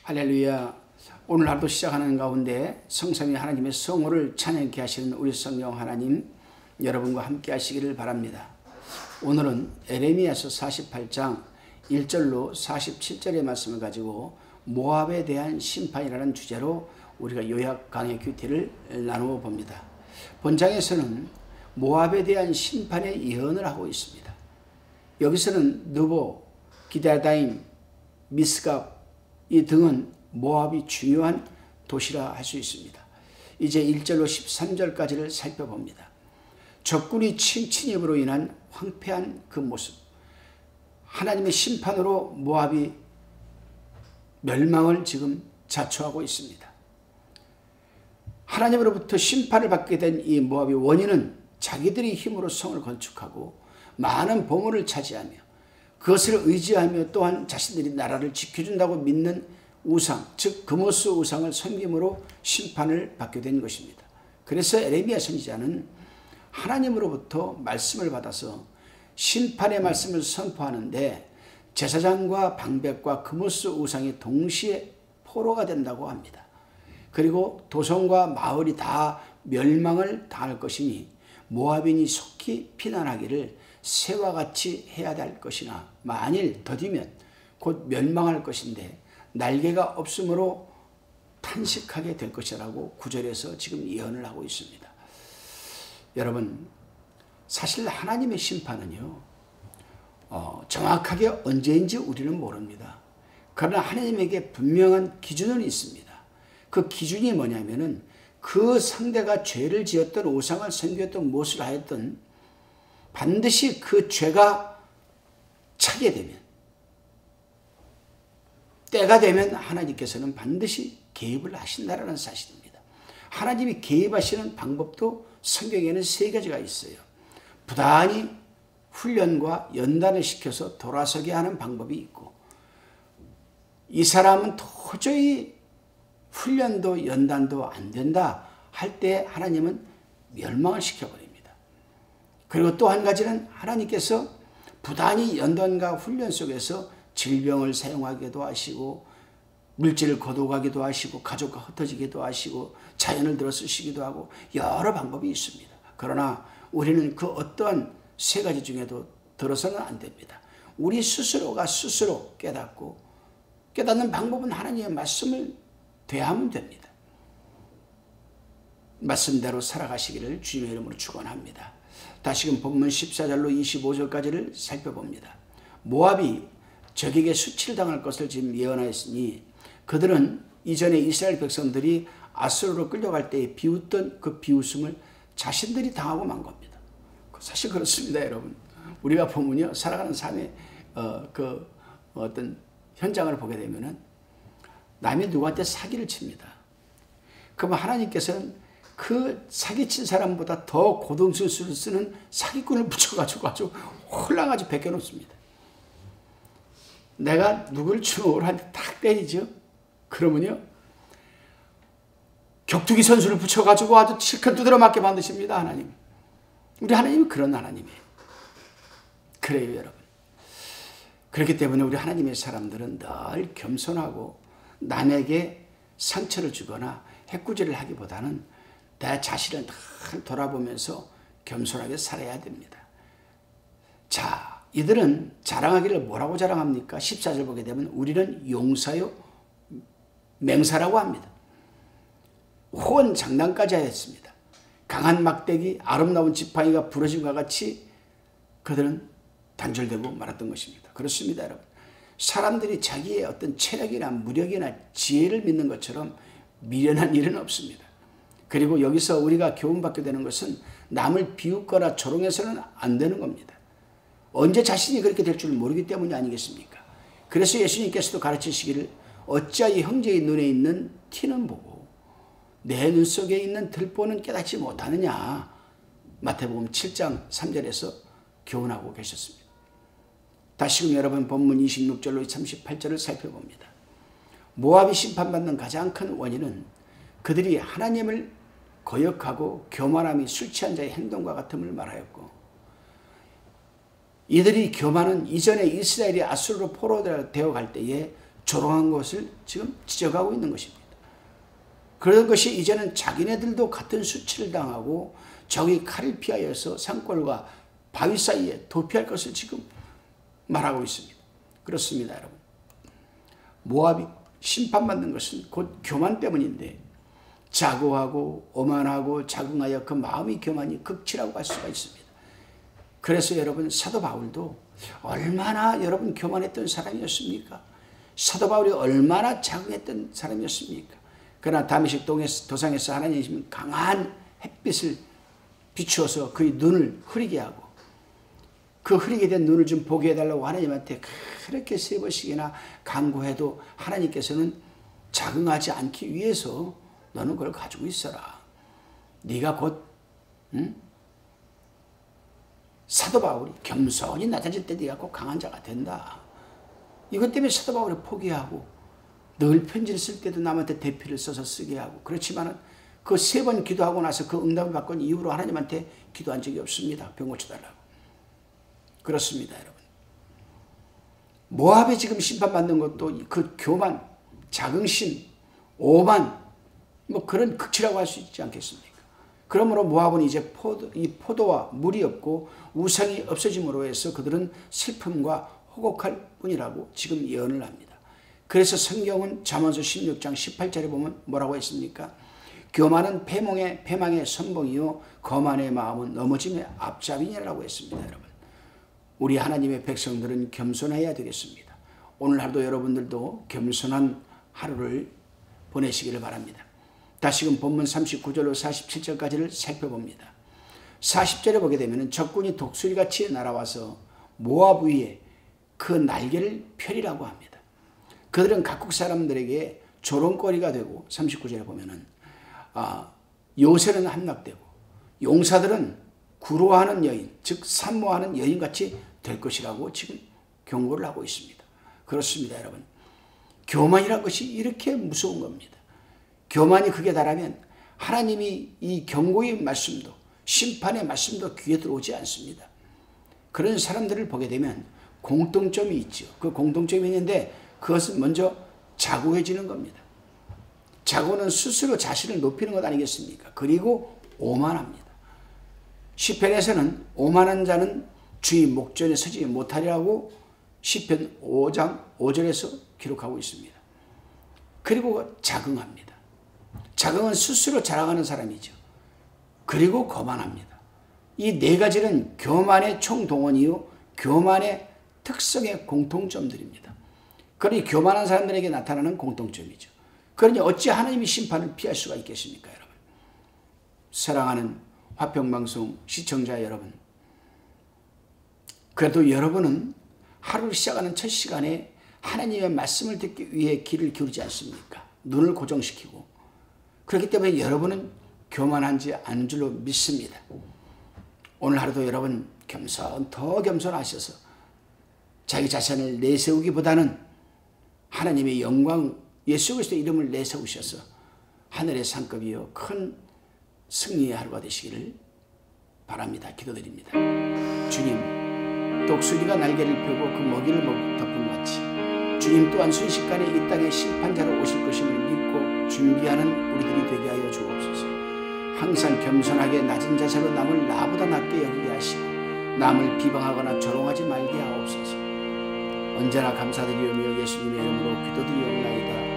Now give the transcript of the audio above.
할렐루야. 오늘 하루도 시작하는 가운데 성삼위 하나님의 성호를 찬양케 하시는 우리 성령 하나님, 여러분과 함께 하시기를 바랍니다. 오늘은 에레미야서 48장 1절로 47절의 말씀을 가지고 모압에 대한 심판이라는 주제로 우리가 요약 강의 큐티를 나누어 봅니다. 본장에서는 모압에 대한 심판의 예언을 하고 있습니다. 여기서는 느보, 기다다임, 미스갑 이 등은 모압이 중요한 도시라 할 수 있습니다. 이제 1절로 13절까지를 살펴봅니다. 적군이 침입으로 인한 황폐한 그 모습, 하나님의 심판으로 모압이 멸망을 지금 자초하고 있습니다. 하나님으로부터 심판을 받게 된 이 모압의 원인은 자기들의 힘으로 성을 건축하고 많은 보물을 차지하며 그것을 의지하며 또한 자신들이 나라를 지켜준다고 믿는 우상, 즉 그모스 우상을 섬김으로 심판을 받게 된 것입니다. 그래서 에레미야 선지자는 하나님으로부터 말씀을 받아서 심판의 말씀을 선포하는데 제사장과 방백과 그모스 우상이 동시에 포로가 된다고 합니다. 그리고 도성과 마을이 다 멸망을 당할 것이니 모압인이 속히 피난하기를 새와 같이 해야 될 것이나 만일 더디면 곧 멸망할 것인데 날개가 없으므로 탄식하게 될 것이라고 9절에서 지금 예언을 하고 있습니다. 여러분, 사실 하나님의 심판은요, 정확하게 언제인지 우리는 모릅니다. 그러나 하나님에게 분명한 기준은 있습니다. 그 기준이 뭐냐면은 그 상대가 죄를 지었던 우상을 섬겼던 무엇을 하였던 반드시 그 죄가 차게 되면, 때가 되면 하나님께서는 반드시 개입을 하신다는 사실입니다. 하나님이 개입하시는 방법도 성경에는 세 가지가 있어요. 부단히 훈련과 연단을 시켜서 돌아서게 하는 방법이 있고, 이 사람은 도저히 훈련도 연단도 안 된다 할 때 하나님은 멸망을 시켜버립니다. 그리고 또 한 가지는 하나님께서 부단히 연단과 훈련 속에서 질병을 사용하기도 하시고 물질을 거둬가기도 하시고 가족과 흩어지기도 하시고 자연을 들어 쓰시기도 하고 여러 방법이 있습니다. 그러나 우리는 그 어떠한 세 가지 중에도 들어서는 안 됩니다. 우리 스스로가 스스로 깨닫고 깨닫는 방법은 하나님의 말씀을 대하면 됩니다. 말씀대로 살아가시기를 주님의 이름으로 축원합니다. 다시금 본문 14절로 25절까지를 살펴봅니다. 모압이 적에게 수치를 당할 것을 지금 예언하였으니 그들은 이전에 이스라엘 백성들이 아수르로 끌려갈 때에 비웃던 그 비웃음을 자신들이 당하고 만 겁니다. 사실 그렇습니다, 여러분. 우리가 보면요, 살아가는 삶의 어떤 현장을 보게 되면은 남이 누구한테 사기를 칩니다. 그러면 하나님께서는 그 사기친 사람보다 더 고등술수를 쓰는 사기꾼을 붙여가지고 아주 홀랑아지 베껴놓습니다. 내가 누굴 주먹으로 딱 때리죠. 그러면요, 격투기 선수를 붙여가지고 아주 실컷 두드려 맞게 만드십니다, 하나님. 우리 하나님은 그런 하나님이에요. 그래요, 여러분. 그렇기 때문에 우리 하나님의 사람들은 늘 겸손하고 남에게 상처를 주거나 해꾸지를 하기보다는 내 자신을 늘 돌아보면서 겸손하게 살아야 됩니다. 자, 이들은 자랑하기를 뭐라고 자랑합니까? 14절 보게 되면 우리는 용사요 맹사라고 합니다. 호언 장난까지 하였습니다. 강한 막대기, 아름다운 지팡이가 부러짐과 같이 그들은 단절되고 말았던 것입니다. 그렇습니다, 여러분. 사람들이 자기의 어떤 체력이나 무력이나 지혜를 믿는 것처럼 미련한 일은 없습니다. 그리고 여기서 우리가 교훈받게 되는 것은 남을 비웃거나 조롱해서는 안 되는 겁니다. 언제 자신이 그렇게 될 줄 모르기 때문이 아니겠습니까? 그래서 예수님께서도 가르치시기를 어찌하여 형제의 눈에 있는 티는 보고 내 눈 속에 있는 들보는 깨닫지 못하느냐. 마태복음 7장 3절에서 교훈하고 계셨습니다. 다시금 여러분 본문 26절로 38절을 살펴봅니다. 모압이 심판받는 가장 큰 원인은 그들이 하나님을 거역하고 교만함이 술 취한 자의 행동과 같음을 말하였고, 이들이 교만은 이전에 이스라엘이 아수르로 포로되어 갈 때에 조롱한 것을 지금 지적하고 있는 것입니다. 그런 것이 이제는 자기네들도 같은 수치를 당하고 적이 칼을 피하여서 산골과 바위 사이에 도피할 것을 지금 말하고 있습니다. 그렇습니다, 여러분. 모압이 심판받는 것은 곧 교만 때문인데 자고하고 오만하고 자긍하여 그 마음의 교만이 극치라고 할 수가 있습니다. 그래서 여러분 사도 바울도 얼마나 여러분 교만했던 사람이었습니까? 사도 바울이 얼마나 자긍했던 사람이었습니까? 그러나 다메섹 도상에서 하나님이 강한 햇빛을 비추어서 그의 눈을 흐리게 하고 그 흐리게 된 눈을 좀 보게 해달라고 하나님한테 그렇게 3번씩이나 간구해도 하나님께서는 자긍하지 않기 위해서 너는 그걸 가지고 있어라. 네가 곧 사도 바울이 겸손히 낮아질 때 네가 꼭 강한 자가 된다. 이것 때문에 사도 바울이 포기하고 늘 편지를 쓸 때도 남한테 대피를 써서 쓰게 하고 그렇지만은 그 3번 기도하고 나서 그 응답을 받은 이후로 하나님한테 기도한 적이 없습니다. 병 고쳐달라고. 그렇습니다, 여러분. 모압에 지금 심판받는 것도 그 교만, 자긍심, 오만 뭐 그런 극치라고 할 수 있지 않겠습니까? 그러므로 모압은 이제 포도와 물이 없고 우상이 없어짐으로 해서 그들은 슬픔과 호곡할 뿐이라고 지금 예언을 합니다. 그래서 성경은 잠언서 16장 18절에 보면 뭐라고 했습니까? 교만은 패망의 선봉이요 거만의 마음은 넘어짐의 앞잡이니라고 했습니다. 여러분, 우리 하나님의 백성들은 겸손해야 되겠습니다. 오늘 하루도 여러분들도 겸손한 하루를 보내시기를 바랍니다. 다시금 본문 39절로 47절까지를 살펴봅니다. 40절에 보게 되면 적군이 독수리같이 날아와서 모압 위에 그 날개를 펴리라고 합니다. 그들은 각국 사람들에게 조롱거리가 되고 39절에 보면은 요새는 함락되고 용사들은 구로하는 여인, 즉 산모하는 여인같이 될 것이라고 지금 경고를 하고 있습니다. 그렇습니다, 여러분. 교만이란 것이 이렇게 무서운 겁니다. 교만이 극에 달하면 하나님이 이 경고의 말씀도 심판의 말씀도 귀에 들어오지 않습니다. 그런 사람들을 보게 되면 공통점이 있죠. 그 공통점이 있는데 그것은 먼저 자고해지는 겁니다. 자고는 스스로 자신을 높이는 것 아니겠습니까? 그리고 오만합니다. 시편에서는 오만한 자는 주의 목전에 서지 못하리라고 시편 5장 5절에서 기록하고 있습니다. 그리고 자긍합니다. 자긍은 스스로 자랑하는 사람이죠. 그리고 거만합니다. 이 4가지는 교만의 총동원이요 교만의 특성의 공통점들입니다. 그러니 교만한 사람들에게 나타나는 공통점이죠. 그러니 어찌 하나님이 심판을 피할 수가 있겠습니까, 여러분? 사랑하는 화평방송 시청자 여러분, 그래도 여러분은 하루를 시작하는 첫 시간에 하나님의 말씀을 듣기 위해 귀를 기울이지 않습니까? 눈을 고정시키고. 그렇기 때문에 여러분은 교만한지 않은 줄로 믿습니다. 오늘 하루도 여러분 더 겸손하셔서 자기 자신을 내세우기보다는 하나님의 영광, 예수 그리스도의 이름을 내세우셔서 하늘의 상급이요 큰 승리의 하루가 되시기를 바랍니다. 기도드립니다. 주님, 독수리가 날개를 펴고 그 먹이를 덮은 같이 주님 또한 순식간에 이 땅에 심판자로 오실 것임을 믿고 준비하는 우리들이 되게 하여 주옵소서. 항상 겸손하게 낮은 자세로 남을 나보다 낮게 여기게 하시고 남을 비방하거나 조롱하지 말게 하옵소서. 언제나 감사드리오며 예수님의 이름으로 기도드리옵나이다.